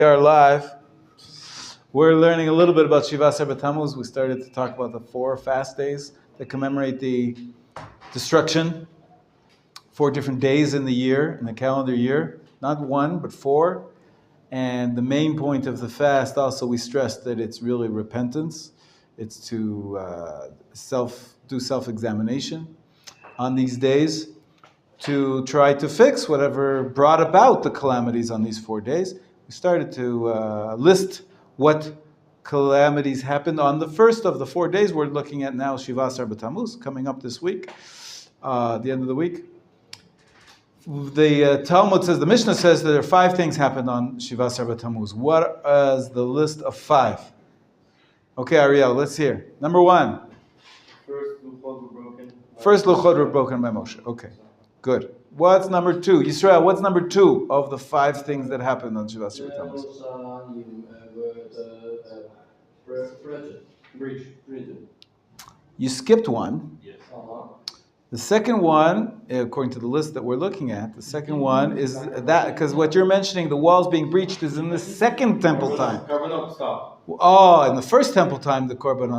We are live. We're learning a little bit about Shiva Asar Tammuz. We started to talk about the 4 fast days that commemorate the destruction. 4 different days in the year, in the calendar year. Not 1, but 4. And the main point of the fast also, we stressed that it's really repentance. It's to do self-examination on these days, to try to fix whatever brought about the calamities on these 4 days. We started to list what calamities happened on the first of the 4 days. We're looking at now Shiva Asar Tammuz, coming up this week, the end of the week. The Talmud says, the Mishnah says that there are 5 things happened on Shiva Asar Tammuz. What is the list of 5? Okay, Ariel, let's hear. Number 1. First Luchot were broken by Moshe. Okay, good. What's number 2? Yisrael, what's number 2 of the 5 things that happened on Shiva Asar Tammuz? You skipped one. Yes. The second one, according to the list that we're looking at, the second one is that, because what you're mentioning, the walls being breached, is in the second temple time. Oh, in the first temple time, the korban.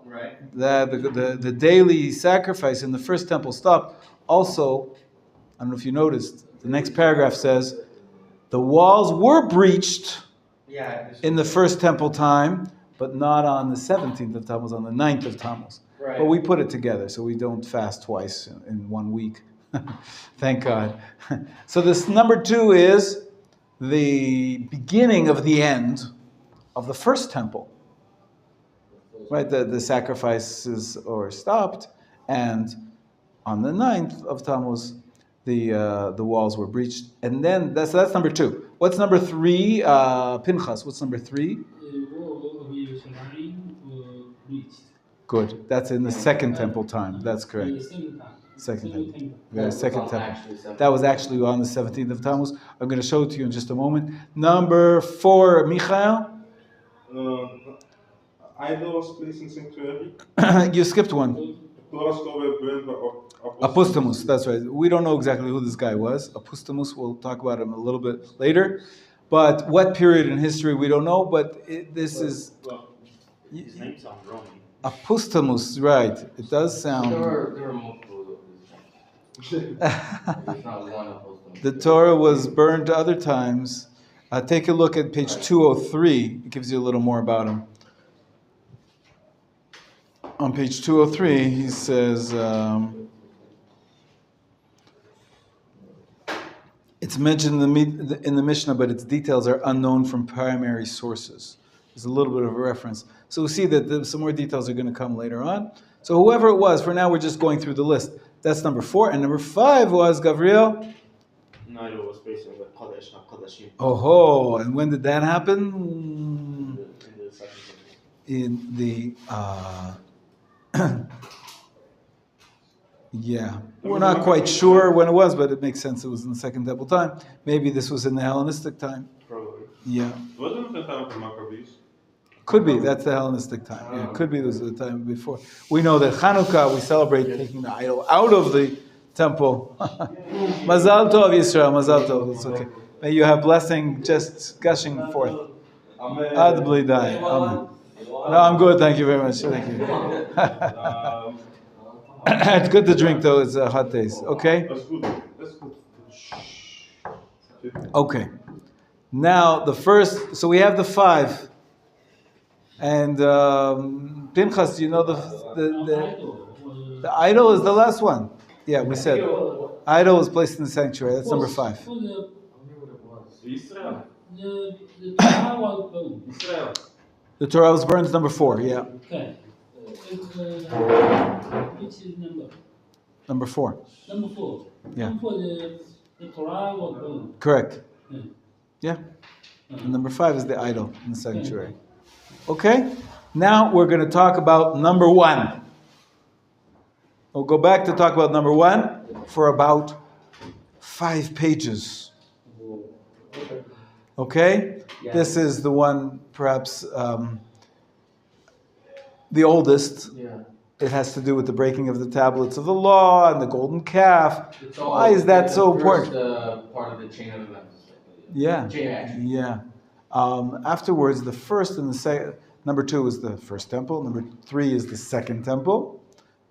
Right. The daily sacrifice in the first temple stopped. Also, I don't know if you noticed, the next paragraph says, the walls were breached in the first temple time, but not on the 17th of Tammuz, on the 9th of Tammuz. Right. But we put it together, so we don't fast twice in 1 week. Thank God. So this number 2 is the beginning of the end of the first temple. Right, the sacrifices are stopped, and on the 9th of Tammuz, the walls were breached. And then, that's number 2. What's number 3? Pinchas, what's number 3? Good. That's in the second temple time. That's correct. Second temple. Yeah, second temple. That was actually on the 17th of Tammuz. I'm going to show it to you in just a moment. Number 4, Michael. Idols placed in sanctuary. You skipped one. Apostamus, that's right. We don't know exactly who this guy was. Apostamus, we'll talk about him a little bit later. But what period in history, we don't know. But this is... His name sounds Roman. Apostamus, right. It does sound... There are multiple of these. There's not one Apostamus. The Torah was burned other times. Take a look at page 203. It gives you a little more about him. On page 203, he says, it's mentioned in the Mishnah, but its details are unknown from primary sources. There's a little bit of a reference. So we'll see that some more details are going to come later on. So whoever it was, for now we're just going through the list. That's number 4. And number 5 was, Gabriel? No, it was based on the Kodesh, not Kodashim. Oh, and when did that happen? In the yeah, we're not quite sure when it was, but it makes sense it was in the second temple time. Maybe this was in the Hellenistic time. Probably. Yeah. Wasn't it the time of the Maccabees? Could be, that's the Hellenistic time. Yeah, could be this was the time before. We know that Hanukkah, we celebrate taking the idol out of the temple. Mazal Tov, Yisrael, Mazal Tov, it's okay. May you have blessing just gushing forth. Ad bli dai. Amen. No, I'm good, thank you very much. Thank you. It's good to drink though, it's hot days. Okay? That's good. That's good. Okay. Now, the first, so we have the 5. And Pinchas, do you know the idol is the last one? Yeah, we said. Idol was placed in the sanctuary. That's number 5. Israel. The Torah was burned, number 4, yeah. Okay. Which is number? Number 4. Number 4. Yeah. Number 4, the Torah was burned. Correct. Yeah. Yeah. And number 5 is the idol in the sanctuary. Okay? Now we're going to talk about number 1. We'll go back to talk about number 1 for about 5 pages. Okay? Yeah. This is the one, perhaps, the oldest. Yeah. It has to do with the breaking of the tablets of the law and the golden calf. Why is that so important? First part of the chain of events. Yeah. Chain reaction. Yeah. Afterwards, the first and the second, number 2 is the first temple. Number 3 is the second temple.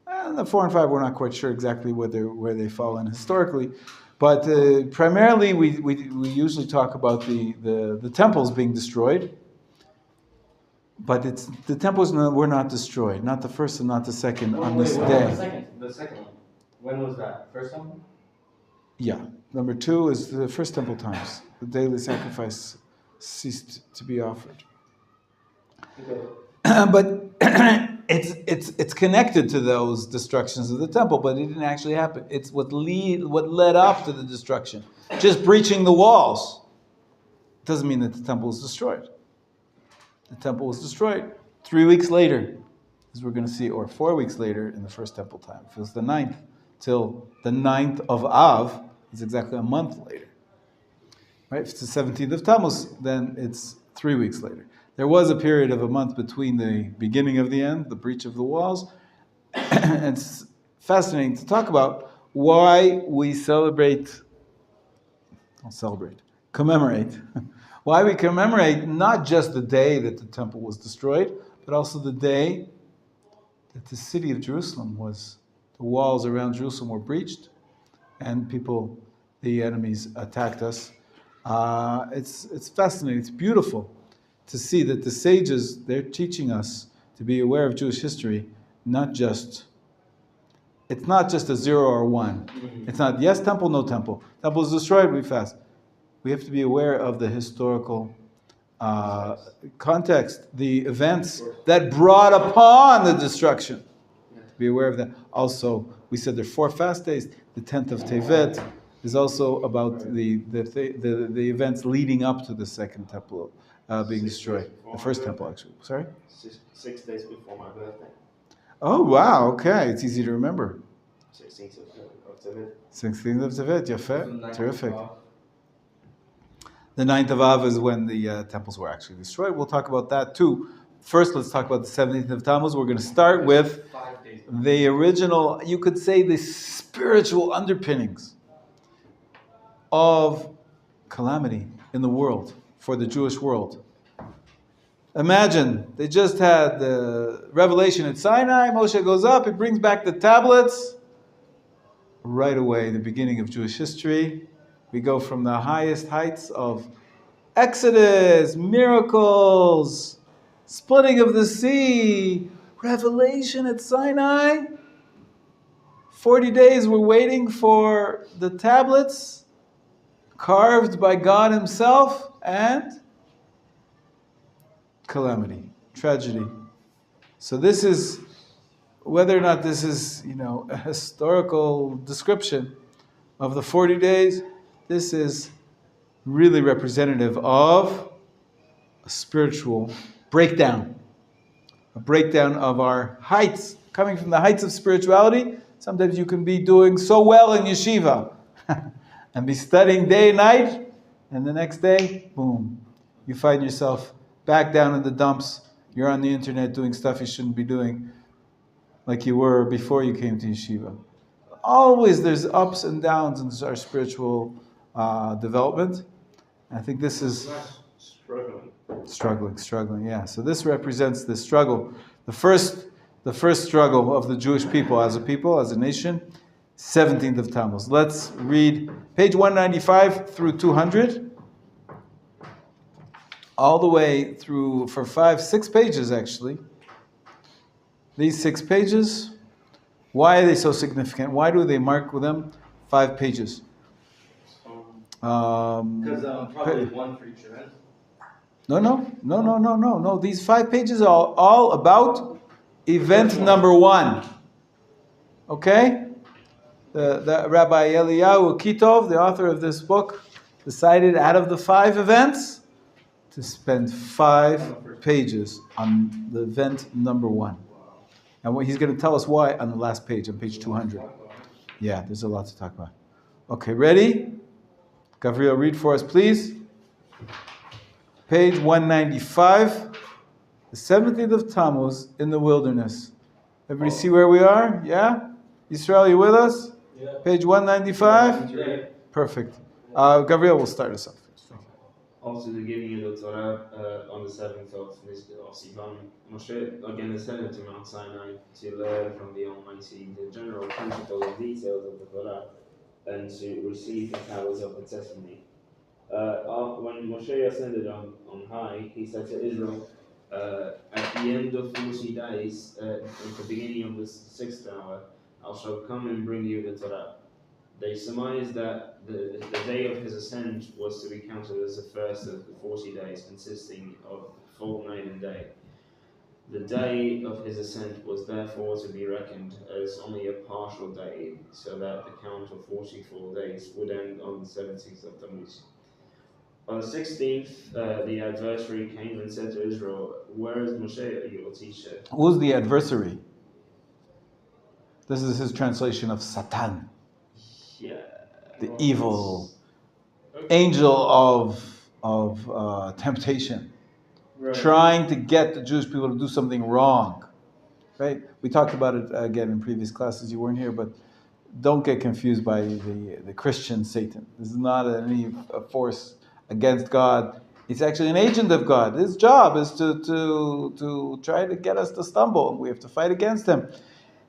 And the 4 and 5, we're not quite sure exactly where they fall in historically. But primarily, we usually talk about the temples being destroyed. But the temples were not destroyed, not the first and not the second on this day. The second one. When was that? First one? Yeah. Number 2 is the first temple times. The daily sacrifice ceased to be offered. Okay. But it's connected to those destructions of the temple, but it didn't actually happen. It's what led up to the destruction. Just breaching the walls doesn't mean that the temple was destroyed. The temple was destroyed 3 weeks later, as we're going to see, or 4 weeks later in the first temple time. If it was the 9th till the 9th of Av, it's exactly a month later. Right? If it's the 17th of Tammuz, then it's 3 weeks later. There was a period of a month between the beginning of the end, the breach of the walls. It's fascinating to talk about why we commemorate. Why we commemorate not just the day that the temple was destroyed, but also the day that the city of Jerusalem the walls around Jerusalem were breached, and the enemies attacked us. It's fascinating, it's beautiful to see that the sages, they're teaching us to be aware of Jewish history, it's not just a 0 or 1. It's not yes temple, no temple. Temple is destroyed, we fast. We have to be aware of the historical context, the events that brought upon the destruction. To be aware of that. Also, we said there are 4 fast days. The 10th of Tevet is also about the events leading up to the second temple being destroyed. The first temple, actually. Sorry? 6 days before my birthday. Oh, wow. Okay. It's easy to remember. 16th of Tevet. 16th of Tevet. Yafeh. Terrific. The 9th of Av is when the temples were actually destroyed. We'll talk about that too. First, let's talk about the 17th of Tammuz. We're going to start with the original, you could say, the spiritual underpinnings of calamity in the world, for the Jewish world. Imagine, they just had the revelation at Sinai, Moshe goes up, he brings back the tablets. Right away, the beginning of Jewish history. We go from the highest heights of Exodus, miracles, splitting of the sea, revelation at Sinai. 40 days we're waiting for the tablets carved by God himself, and calamity, tragedy. So this is, whether or not this is, a historical description of the 40 days, this is really representative of a spiritual breakdown. A breakdown of our heights, coming from the heights of spirituality. Sometimes you can be doing so well in yeshiva and be studying day and night, and the next day, boom, you find yourself back down in the dumps. You're on the internet doing stuff you shouldn't be doing, like you were before you came to yeshiva. Always there's ups and downs in our spiritual development. I think this is struggling. Yeah. So this represents the struggle, the first struggle of the Jewish people, as a nation. 17th of Tammuz. Let's read page 195 through 200, all the way through for 6 pages actually. These 6 pages. Why are they so significant? Why do they mark with them 5 pages? Because probably one for each event. No. These 5 pages are all about event number 1. Okay? The Rabbi Eliyahu Kitov, the author of this book, decided out of the 5 events to spend 5 pages on the event number 1. And he's going to tell us why on the last page, on page 200. Yeah, there's a lot to talk about. Okay, ready? Gabriel, read for us, please. Page 195, the 17th of Tammuz in the wilderness. Everybody see where we are? Yeah? Israel, you with us? Yeah. Page 195? Yeah. Perfect. Gabriel will start us off. After the giving of the Torah on the 7th of Sivan, Moshe again ascended to Mount Sinai to learn from the Almighty the general principles and details of the Torah and to receive the powers of the testimony. When Moshe ascended on high, he said to Israel, at the end of 40 days, at the beginning of the 6th hour, I shall come and bring you the Torah. They surmised that the day of his ascent was to be counted as the first of the 40 days, consisting of full night and day. The day of his ascent was therefore to be reckoned as only a partial day, so that the count of 40 full days would end on the 17th of Tammuz. On the 16th, the adversary came and said to Israel, "Where is Moshe, your teacher?" Who's the adversary? This is his translation of Satan, Yeah. the evil angel of temptation, Right. trying to get the Jewish people to do something wrong. Right? We talked about it again in previous classes. You weren't here, but don't get confused by the Christian Satan. This is not any force against God. It's actually an agent of God. His job is to try to get us to stumble. We have to fight against him.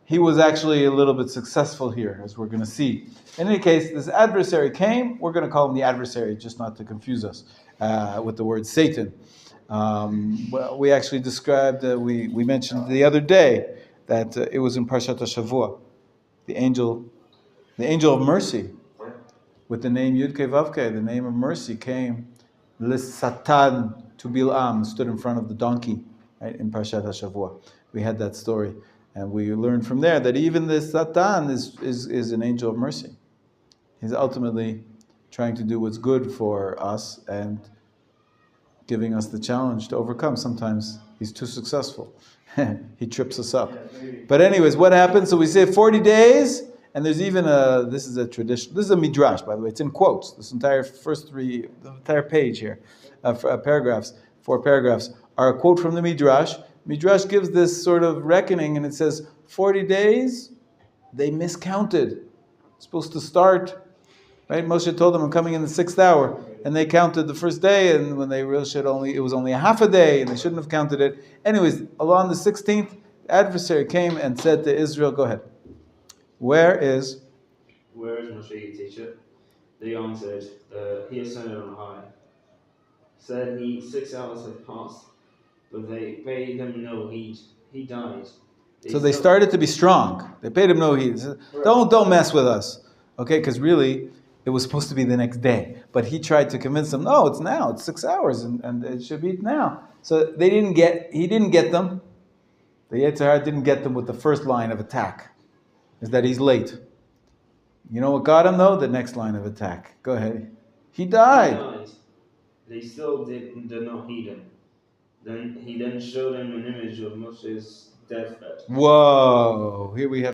He was actually a little bit successful here, as we're going to see. In any case, this adversary came. We're going to call him the adversary, just not to confuse us with the word Satan. Well, we actually described, we mentioned the other day that it was in Parshat HaShavua, the angel of mercy, with the name Yud Kei Vav Kei, the name of mercy, came Satan to Bil'am, stood in front of the donkey, right, in Parshat HaShavua. We had that story, and we learned from there that even this Satan is an angel of mercy. He's ultimately trying to do what's good for us and giving us the challenge to overcome. Sometimes he's too successful. He trips us up. But anyways, what happens? So we say 40 days, and there's even this is a tradition, this is a midrash, by the way, it's in quotes, this entire the entire page here, paragraphs, 4 paragraphs, are a quote from the midrash. Midrash gives this sort of reckoning, and it says, 40 days, they miscounted. It's supposed to start, right? Moshe told them, I'm coming in the 6th hour. And they counted the first day, and when they realized it was only a half a day, and they shouldn't have counted it. Anyways, along the 16th, the adversary came and said to Israel, go ahead. Where is Moshe, your teacher? They answered, he ascended on high. Said he, 6 hours have passed, but they paid him no heed. He died. So they started to be strong. They paid him no heed. Said, don't mess with us. Okay, because really, it was supposed to be the next day. But he tried to convince them, no, it's now. It's 6 hours, and it should be now. So he didn't get them. The Yetzer Hara didn't get them with the first line of attack, is that he's late. You know what got him, though? The next line of attack. Go ahead. He died. They still did not heed him. Then he showed them an image of Moshe's deathbed. Whoa, here we have